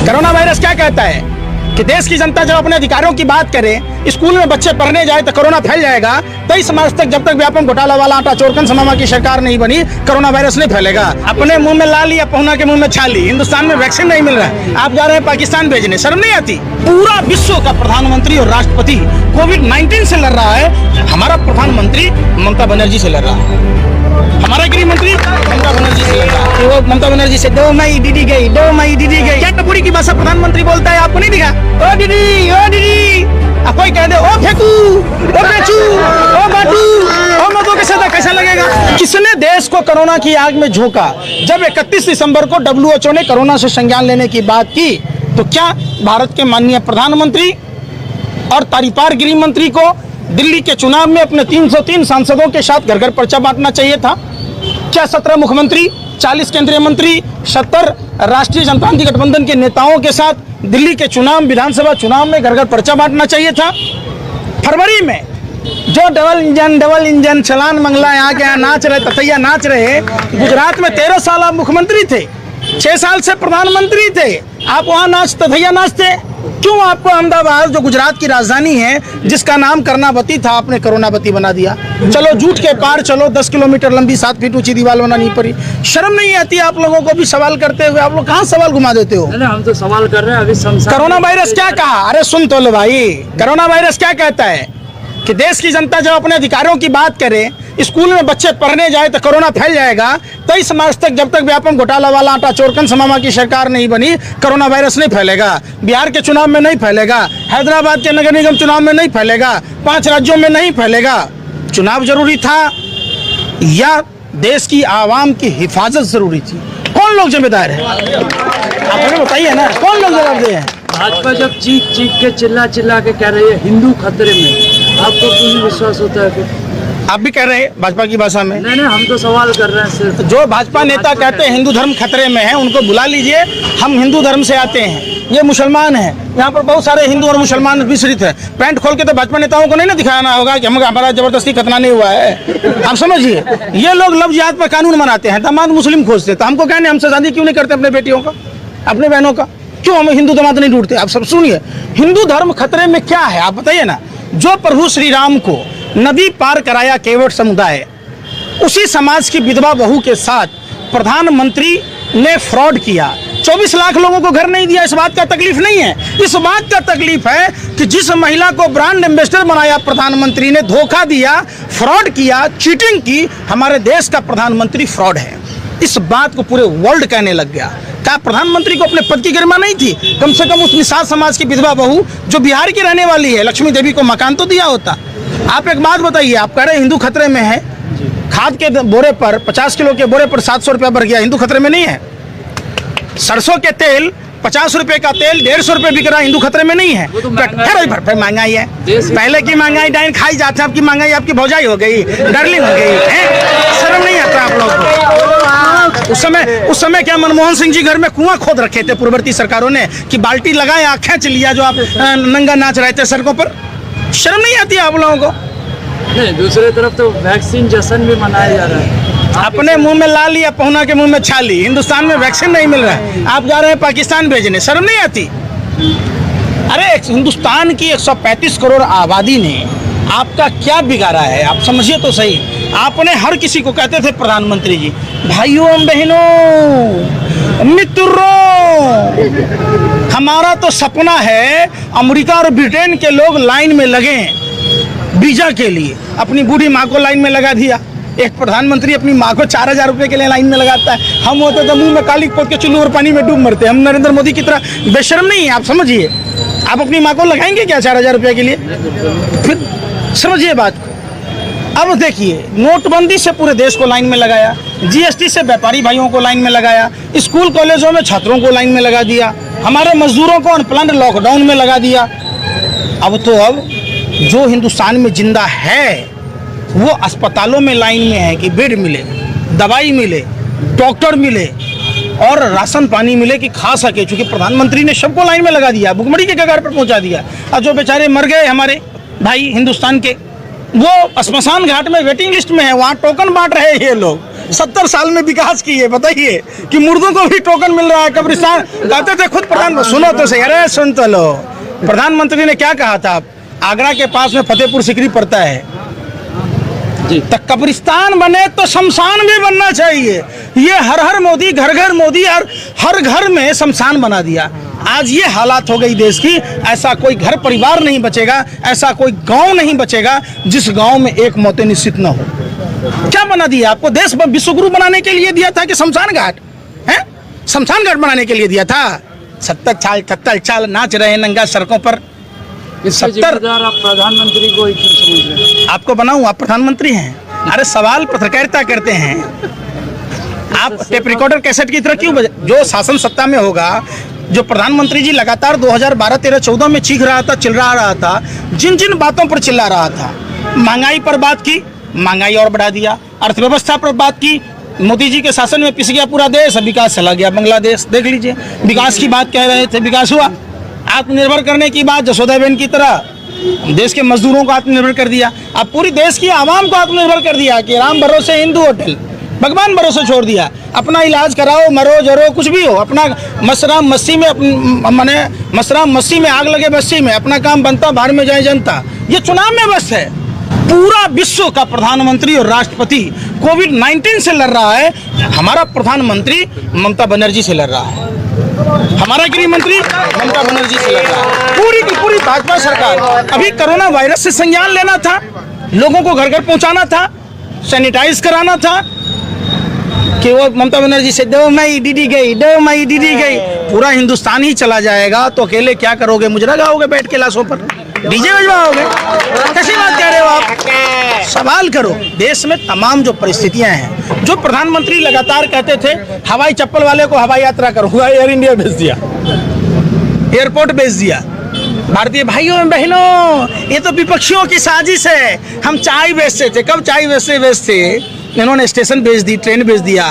Corona virus क्या कहता है कि देश की जनता जब अपने अधिकारों की बात करे, स्कूल में बच्चे पढ़ने जाए तो कोरोना फैल जाएगा। 23 मार्च तक जब तक व्यापम घोटाला वाला आटा चोरकन समामा की सरकार नहीं बनी, कोरोना वायरस नहीं फैलेगा। अपने मुंह में ला ली या पहुना के मुंह में छाली। हिंदुस्तान में वैक्सीन नहीं मिल रहा है, आप जा रहे हैं पाकिस्तान भेजने, शर्म नहीं आती? पूरा विश्व का प्रधानमंत्री और राष्ट्रपति कोविड-19 से लड़ रहा है, हमारा प्रधानमंत्री ममता बनर्जी से लड़ रहा है। हमारा गृह मंत्री ममता बनर्जी से लड़ रहा है। वो ममता बनर्जी से 2 मई दीदी गई, 2 मई दीदी गई। क्या टपुरी की भाषा प्रधानमंत्री बोलता है, आपको नहीं दिखा? ओ दीदी, ओ दीदी। अब कोई कह दे ओ फेंकू, ओ बेचू, ओ बाटू, ओ मतो कैसा लगेगा? किसने देश को कोरोना की आग में झोंका? जब 31 दिसंबर को WHO ने कोरोना से संज्ञान लेने की बात की, तो क्या भारत के माननीय प्रधानमंत्री और तारीपार गृह मंत्री को दिल्ली के चुनाव में अपने 303 सांसदों के साथ घर घर पर्चा बांटना चाहिए था? क्या 17 मुख्यमंत्री, 40 केंद्रीय मंत्री, 70 राष्ट्रीय जनतांत्रिक गठबंधन के नेताओं के साथ दिल्ली के चुनाव, विधानसभा चुनाव में घर घर पर्चा बांटना चाहिए था? फरवरी में जो डबल इंजन चलान मंगला यहाँ के यहाँ नाच रहे, तथैया नाच रहे। गुजरात में 13 साल आप मुख्यमंत्री थे, 6 साल से प्रधानमंत्री थे, आप वहाँ नाच तथैया नाचते। क्यों आपको अहमदाबाद, जो गुजरात की राजधानी है, जिसका नाम कर्नावती था, आपने कोरोनावती बना दिया? चलो झूठ के पार चलो, 10 किलोमीटर लंबी 7 फीट ऊंची दीवार बनानी पड़ी। शर्म नहीं आती आप लोगों को भी सवाल करते हुए? आप लोग कहाँ सवाल घुमा देते हो? हम तो सवाल कर रहे हैं अभी। कोरोना वायरस क्या कहा? अरे सुन तो लो भाई, कोरोना वायरस क्या कहता है कि देश की जनता जब अपने अधिकारों की बात करे, स्कूल में बच्चे पढ़ने जाए तो कोरोना फैल जाएगा। 23 मार्च तक जब तक व्यापम घोटाला वाला आटा चोरकन समामा की सरकार नहीं बनी, कोरोना वायरस नहीं फैलेगा। बिहार के चुनाव में नहीं फैलेगा, हैदराबाद के नगर निगम चुनाव में नहीं फैलेगा, 5 राज्यों में नहीं फैलेगा। चुनाव जरूरी था या देश की आवाम की हिफाजत जरूरी थी? कौन लोग जिम्मेदार है? आप हमें बताइए ना, कौन लोग जवाबदेह हैं? भाजपा जब चीख के चिल्ला के कह रही है हिंदू खतरे में, आपको क्यों विश्वास होता है? फिर आप भी कह रहे हैं भाजपा की भाषा में? नहीं, हम तो सवाल कर रहे हैं सिर्फ। जो भाजपा नेता कहते हैं हिंदू धर्म खतरे में है, उनको बुला लीजिए। हम हिंदू धर्म से आते हैं, ये मुसलमान हैं। यहाँ पर बहुत सारे हिंदू और मुसलमान मिश्रित है। पैंट खोल के तो भाजपा नेताओं को नहीं ना दिखाना होगा कि हमारा जबरदस्ती खतना नहीं हुआ है। आप समझिए, ये लोग लव जिहाद पर कानून बनाते हैं, दामाद मुस्लिम खोजते, तो हमको कहने हमसे शादी क्यों नहीं करते अपने बेटियों का, अपने बहनों का? क्यों हम हिंदू दामाद नहीं ढूंढते? आप सब सुनिए, हिंदू धर्म खतरे में क्या है आप बताइए ना। जो प्रभु श्री राम को नदी पार कराया केवट समुदाय, उसी समाज की विधवा बहू के साथ प्रधानमंत्री ने फ्रॉड किया। 24 लाख लोगों को घर नहीं दिया। इस बात का तकलीफ नहीं है, इस बात का तकलीफ है कि जिस महिला को ब्रांड एम्बेसडर बनाया प्रधानमंत्री ने, धोखा दिया, फ्रॉड किया, चीटिंग की। हमारे देश का प्रधानमंत्री फ्रॉड है, इस बात को पूरे वर्ल्ड कहने लग गया। क्या प्रधानमंत्री को अपने पद की गरिमा नहीं थी? कम से कम उस निषाद समाज की विधवा बहू जो बिहार की रहने वाली है, लक्ष्मी देवी को मकान तो दिया होता। आप एक बात बताइए, आप कह रहे हैं हिंदू खतरे में है। खाद के बोरे पर 50 किलो के बोरे पर 700 रुपया बढ़ गया, हिंदू खतरे में नहीं है? सरसों के तेल 50 रुपए का तेल 150 रुपए बिक रहा, हिंदू खतरे में नहीं है? फिर महंगाई है, पहले की महंगाई डाइन खाई जाते, आपकी महंगाई आपकी भौजाई हो गई, डार्लिंग हो गई। शर्म नहीं आता आप लोग को? उस समय क्या मनमोहन सिंह जी घर में कुआं खोद रखे थे पूर्ववर्ती सरकारों ने कि बाल्टी लगाए आँखें खींच लिया जो आप नंगा नाच रहे थे सड़कों पर? शर्म नहीं आती आप लोगों को? नहीं, दूसरी तरफ तो वैक्सीन जश्न भी मनाया जा रहा है। अपने मुंह में ला ली या पहुना के मुंह में छाली। हिंदुस्तान में वैक्सीन नहीं मिल रहा है, आप जा रहे हैं पाकिस्तान भेजने, शर्म नहीं आती? अरे हिंदुस्तान की 135 करोड़ आबादी ने आपका क्या बिगाड़ा है? आप समझिए तो सही। आपने हर किसी को कहते थे प्रधानमंत्री जी, भाइयों बहनों मित्रों, हमारा तो सपना है अमेरिका और ब्रिटेन के लोग लाइन में लगे वीजा के लिए। अपनी बूढ़ी माँ को लाइन में लगा दिया। एक प्रधानमंत्री अपनी माँ को 4000 रुपये के लिए लाइन में लगाता है। हम होते तो मुंह में काली पोत के चुल्लू और पानी में डूब मरते। हम नरेंद्र मोदी की तरह बेशर्म नहीं है, आप समझिए। आप अपनी माँ को लगाएंगे क्या 4000 रुपये के लिए? फिर समझिए बात को। अब देखिए, नोटबंदी से पूरे देश को लाइन में लगाया, जीएसटी से व्यापारी भाइयों को लाइन में लगाया, स्कूल कॉलेजों में छात्रों को लाइन में लगा दिया, हमारे मजदूरों को अनप्लैन्ड लॉकडाउन में लगा दिया। अब जो हिंदुस्तान में जिंदा है वो अस्पतालों में लाइन में है कि बेड मिले, दवाई मिले, डॉक्टर मिले और राशन पानी मिले कि खा सके। चूंकि प्रधानमंत्री ने सबको लाइन में लगा दिया, भुखमरी के कगार पर पहुंचा दिया। और जो बेचारे मर गए हमारे भाई हिंदुस्तान के, वो श्मशान घाट में वेटिंग लिस्ट में है, वहाँ टोकन बांट रहे हैं ये लोग। 70 साल में विकास की है? बताइए कि मुर्दों को भी टोकन मिल रहा है। कब्रिस्तान कहते थे खुद प्रधान, सुनो तो सही, अरे सुन तो लो, प्रधानमंत्री ने क्या कहा था? आगरा के पास में फतेहपुर सिकरी पड़ता है जी। तो कब्रिस्तान बने तो शमशान भी बनना चाहिए। ये हर हर मोदी, घर घर मोदी, हर घर में शमशान बना दिया। आज ये हालात हो गई देश की, ऐसा कोई घर परिवार नहीं बचेगा, ऐसा कोई गांव नहीं बचेगा जिस गांव में एक मौतें निश्चित न हो। क्या बना दिया आपको? देश विश्वगुरु बनाने के लिए दिया था कि शमशान घाट है? शमशान घाट बनाने के लिए दिया था। 70 साल नाच रहे हैं नंगा सड़कों पर। इसके जिम्मेदार आप प्रधानमंत्री को ही क्यों समझ रहे हैं? आपको बनाऊं? आप प्रधानमंत्री हैं। अरे सवाल पत्रकारिता करते हैं आप, टेप रिकॉर्डर कैसेट की तरह क्यों जो शासन सत्ता में होगा, जो प्रधानमंत्री जी लगातार 2012, 13, 14 में चीख रहा था, चिल्ला रहा था, जिन जिन बातों पर चिल्ला रहा था, महंगाई पर बात की, महंगाई और बढ़ा दिया। अर्थव्यवस्था पर बात की, मोदी जी के शासन में पिस गया पूरा देश, विकास चला गया बांग्लादेश। देख लीजिए, विकास की बात कह रहे थे, विकास हुआ। आत्मनिर्भर करने की बात जसोदाबेन की तरह देश के मजदूरों को आत्मनिर्भर कर दिया। अब पूरी देश की आवाम को आत्मनिर्भर कर दिया कि राम भरोसे हिंदू होटल, भगवान भरोसे छोड़ दिया। अपना इलाज कराओ, मरो जरो कुछ भी हो, अपना मसराम मस्सी में आग लगे बस्ती में, अपना काम बनता, बाहर में जाए जनता। ये चुनाव में बस है। पूरा विश्व का प्रधानमंत्री और राष्ट्रपति कोविड-19 से लड़ रहा है, हमारा प्रधानमंत्री ममता बनर्जी से लड़ रहा है, हमारा गृह मंत्री ममता बनर्जी से लड़ रहा है। पूरी की पूरी भाजपा सरकार। अभी कोरोना वायरस से संज्ञान लेना था, लोगों को घर घर पहुंचाना था, सैनिटाइज कराना था कि वो ममता बनर्जी से दो मई दीदी गई, पूरा हिंदुस्तान ही चला जाएगा तो अकेले क्या करोगे? मुजरा गाओगे बैठ के लाशों पर, डीजे बजवाओगे? कैसी बात कह रहे हो आप? सवाल करो। देश में तमाम जो परिस्थितियां हैं, जो प्रधानमंत्री लगातार कहते थे हवाई चप्पल वाले को हवाई यात्रा करो, एयर इंडिया भेज दिया, एयरपोर्ट भेज दिया। भारतीय भाइयों बहनों, ये तो विपक्षियों की साजिश है। हम चाय बेचते थे, कब चाय बेचते इन्होंने स्टेशन भेज दी, ट्रेन भेज दिया,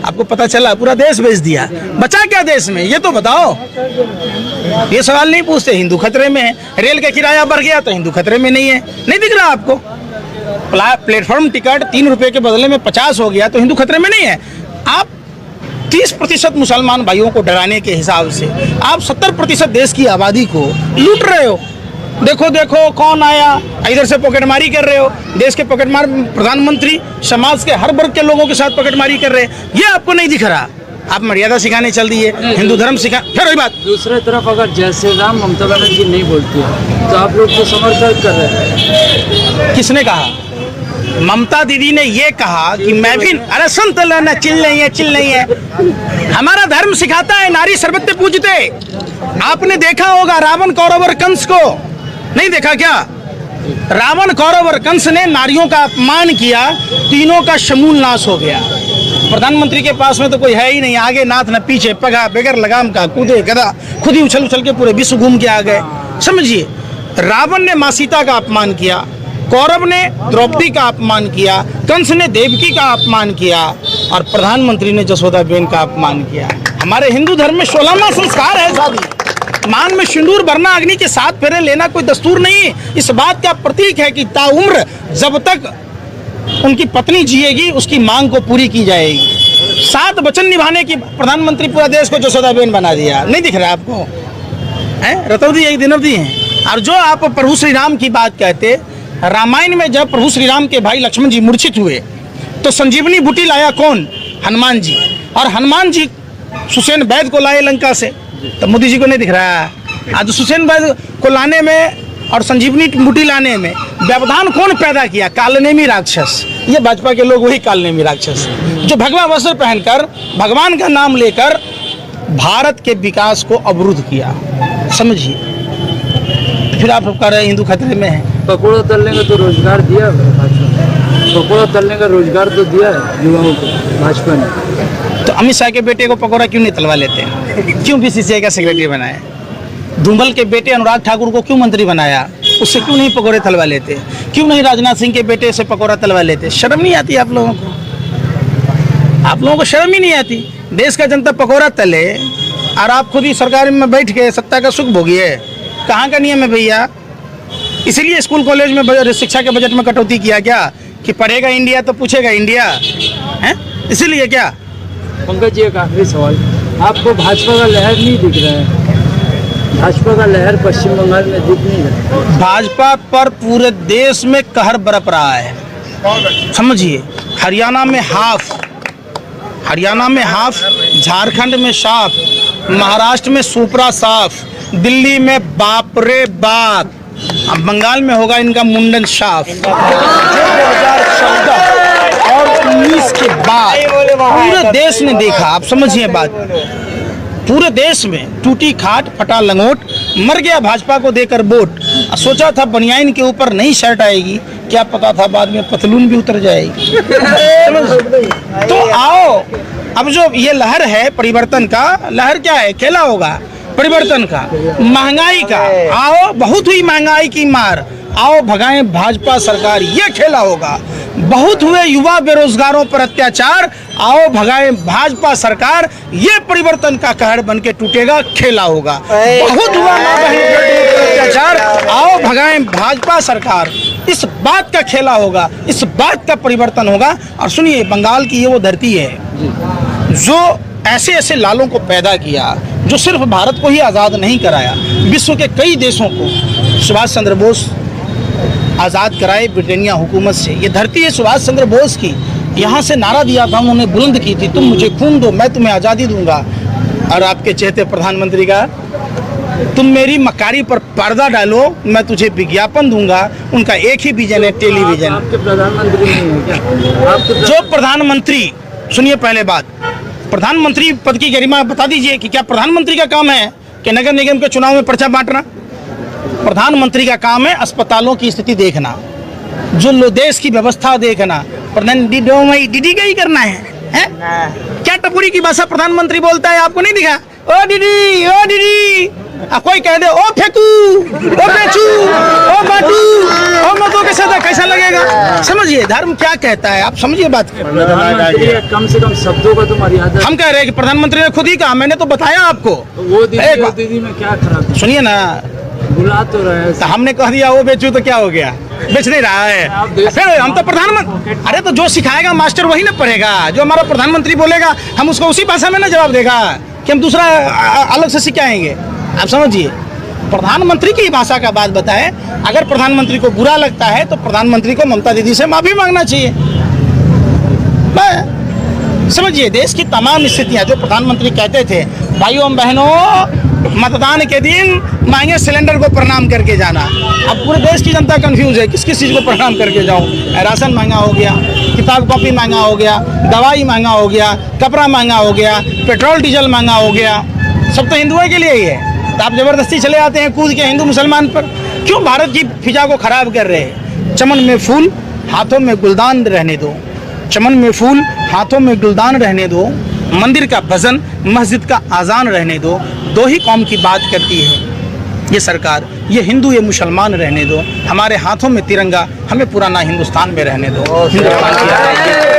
आपको पता चला पूरा देश भेज दिया। बचा क्या देश में? ये तो बताओ। ये सवाल नहीं पूछते। हिंदू खतरे में है, रेल का किराया बढ़ गया तो हिंदू खतरे में नहीं है, नहीं दिख रहा आपको? प्लेटफॉर्म टिकट 3 रुपए के बदले में 50 हो गया तो हिंदू खतरे में नहीं है। आप 30% मुसलमान भाइयों को डराने के हिसाब से आप 70% देश की आबादी को लूट रहे हो। देखो देखो कौन आया, इधर से पॉकेटमारी कर रहे हो। देश के पॉकेटमार प्रधानमंत्री समाज के हर वर्ग के लोगों के साथ पॉकेटमारी कर रहे हैं, ये आपको नहीं दिख रहा। आप मर्यादा सिखाने चल दिए, हिंदू धर्म सिखा, फिर वही बात। दूसरी तरफ अगर जय श्री राम ममता बनर्जी नहीं बोलती है तो आप लोग तो समर्थन कर रहे हैं। किसने कहा? ममता दीदी ने ये कहा कि मैं भी, अरे सुन तो लो ना, चिल नहीं है। हमारा धर्म सिखाता है नारी सर्वत्र पूजते। आपने देखा होगा रावण, कौरव और कंस को, नहीं देखा क्या? रावण, कौरव और कंस ने नारियों का अपमान किया, तीनों का समूल नाश हो गया। प्रधानमंत्री के पास में तो कोई है ही नहीं, आगे नाथ न पीछे पगा, बगैर लगाम का कूदे गधा, खुद ही उछल उछल के पूरे विश्व घूम के आ गए। समझिए, रावण ने माँ सीता का अपमान किया, कौरव ने द्रौपदी का अपमान किया, कंस ने देवकी का अपमान किया और प्रधानमंत्री ने जसोदाबेन का अपमान किया। हमारे हिंदू धर्म में 16वां संस्कार है शादी। मान में सिंदूर भरना, अग्नि के 7 फेरे लेना कोई दस्तूर नहीं, इस बात का प्रतीक है कि ताउम्र जब तक उनकी पत्नी जिएगी उसकी मांग को पूरी की जाएगी। 7 वचन निभाने की प्रधानमंत्री पूरा देश को जसोदाबेन बना दिया। नहीं दिख रहा आपको? रतौदी एक दिनवदी हैं। और जो आप प्रभु श्री राम की बात कहते, रामायण में जब प्रभु श्री राम के भाई लक्ष्मण जी मूर्छित हुए तो संजीवनी बूटी लाया कौन? हनुमान जी। और हनुमान जी सुसेन वैद्य को लाए लंका से, तो मोदी जी को नहीं दिख रहा। आज सुसेन वैद्य को लाने में और संजीवनी बूटी लाने में व्यवधान कौन पैदा किया? कालनेमी राक्षस। ये भाजपा के लोग वही कालनेमी राक्षस जो भगवा वस्त्र पहनकर भगवान का नाम लेकर भारत के विकास को अवरुद्ध किया। समझिए, फिर आप कह रहे हैं हिंदू खतरे में है। पकौड़ा तलने का तो रोजगार दिया भाजपा, पकौड़ा तलने का रोजगार तो दिया है युवाओं को भाजपा ने। तो अमित शाह के बेटे को पकौड़ा क्यों नहीं तलवा लेते? क्यों बीसीसीआई का सेक्रेटरी बनाया? धूमल के बेटे अनुराग ठाकुर को क्यों मंत्री बनाया? उससे क्यों नहीं पकौड़े तलवा लेते? क्यों नहीं राजनाथ सिंह के बेटे से पकौड़ा तलवा लेते? शर्म नहीं आती आप लोगों को? आप लोगों को शर्म ही नहीं आती? देश का जनता पकौड़ा तले और आप खुद ही सरकार में बैठ के सत्ता का सुख भोगिए। कहाँ का नियम है भैया? इसीलिए स्कूल कॉलेज में शिक्षा के बजट में कटौती किया क्या कि पढ़ेगा इंडिया तो पूछेगा इंडिया है? इसीलिए क्या? पंकज जी एक आखिरी सवाल, आपको भाजपा का लहर नहीं दिख रहा है? भाजपा का लहर पश्चिम बंगाल में दिख नहीं रहा। भाजपा पर पूरे देश में कहर बरप रहा है, समझिए। हरियाणा में हाफ, झारखंड में साफ, महाराष्ट्र में सुपरा साफ, दिल्ली में बाप रे बाप, अब बंगाल में होगा इनका मुंडन साफ। जो 2014 और 19 के बाद पूरे देश ने देखा, आप समझिए बात, पूरे देश में टूटी खाट फटा लंगोट, मर गया भाजपा को देकर वोट। सोचा था बनियाइन के ऊपर नई शर्ट आएगी, क्या पता था बाद में पतलून भी उतर जाएगी। तो आओ, अब जो ये लहर है परिवर्तन का, लहर क्या है? खेला होगा परिवर्तन का, महंगाई का। आओ, बहुत हुई महंगाई की मार, आओ भगाएं भाजपा सरकार, ये खेला होगा। बहुत हुए युवा बेरोजगारों पर अत्याचार, आओ भगाएं भाजपा सरकार, ये परिवर्तन का कहर बन के टूटेगा, खेला होगा। बहुत हुआ मां बहनों पर अत्याचार, आओ भगाएं भाजपा सरकार, इस बात का खेला होगा, इस बात का परिवर्तन होगा। और सुनिए, बंगाल की ये वो धरती है जो ऐसे ऐसे लालों को पैदा किया, जो सिर्फ भारत को ही आज़ाद नहीं कराया, विश्व के कई देशों को सुभाष चंद्र बोस आज़ाद कराए ब्रिटेनिया हुकूमत से। ये धरती है सुभाष चंद्र बोस की, यहाँ से नारा दिया था उन्होंने, बुलंद की थी, तुम मुझे खून दो मैं तुम्हें आज़ादी दूंगा। और आपके चहेते प्रधानमंत्री का, तुम मेरी मकारी पर पर्दा डालो मैं तुझे विज्ञापन दूंगा। उनका एक ही विजन है, टेलीविजन। आपके प्रधानमंत्री नहीं है क्या? आपके जो प्रधानमंत्री, सुनिए पहले बात, प्रधानमंत्री पद की गरिमा बता दीजिए कि क्या प्रधानमंत्री का काम है कि नगर निगम के चुनाव में पर्चा बांटना? प्रधानमंत्री का काम है अस्पतालों की स्थिति देखना, जो देश की व्यवस्था देखना। दीदी का ही करना है? क्या टपुरी की भाषा प्रधानमंत्री बोलता है, आपको नहीं दिखा? ओ दीदी, ओ दीदी, कोई कह दे ओ फेंकू, ओ बेचू, ओ बाटू, ओ मतो के साथ कैसा लगेगा? समझिए धर्म क्या कहता है, आप समझिए बात। प्रधानमंत्री कम से कम शब्दों का तो मर्यादा। हम कह रहे हैं कि प्रधानमंत्री ने खुद ही कहा, मैंने तो बताया आपको। वो दीदी में क्या खराब? सुनिए ना, बुला तो रहे हैं। तो हमने कह दिया वो बेचू तो क्या हो गया? बेच नहीं रहा है। फिर हम तो प्रधानमंत्री, अरे तो जो सिखाएगा मास्टर वही ना पढ़ेगा। जो हमारा प्रधानमंत्री बोलेगा हम उसको उसी भाषा में ना जवाब देगा कि हम दूसरा अलग से सिखाएंगे। आप समझिए, प्रधानमंत्री की भाषा का बात बताएं। अगर प्रधानमंत्री को बुरा लगता है तो प्रधानमंत्री को ममता दीदी से माफी मांगना चाहिए। समझिए, देश की तमाम स्थितियां, जो प्रधानमंत्री कहते थे भाइयों बहनों मतदान के दिन महंगे सिलेंडर को प्रणाम करके जाना, अब पूरे देश की जनता कंफ्यूज है किस किस चीज़ को प्रणाम करके जाऊं। राशन महंगा हो गया, किताब कॉपी महंगा हो गया, दवाई महंगा हो गया, कपड़ा महंगा हो गया, पेट्रोल डीजल महंगा हो गया। सब तो हिंदुओं के लिए ही है, तो आप जबरदस्ती चले आते हैं कूद के हिंदू मुसलमान पर। क्यों भारत की फिजा को खराब कर रहे हैं? चमन में फूल हाथों में गुलदान रहने दो, चमन में फूल हाथों में गुलदान रहने दो, मंदिर का भजन मस्जिद का आज़ान रहने दो। दो ही कौम की बात करती है ये सरकार, ये हिंदू ये मुसलमान रहने दो, हमारे हाथों में तिरंगा, हमें पुराना हिंदुस्तान में रहने दो। हिंदुस्तान की आज़ादी।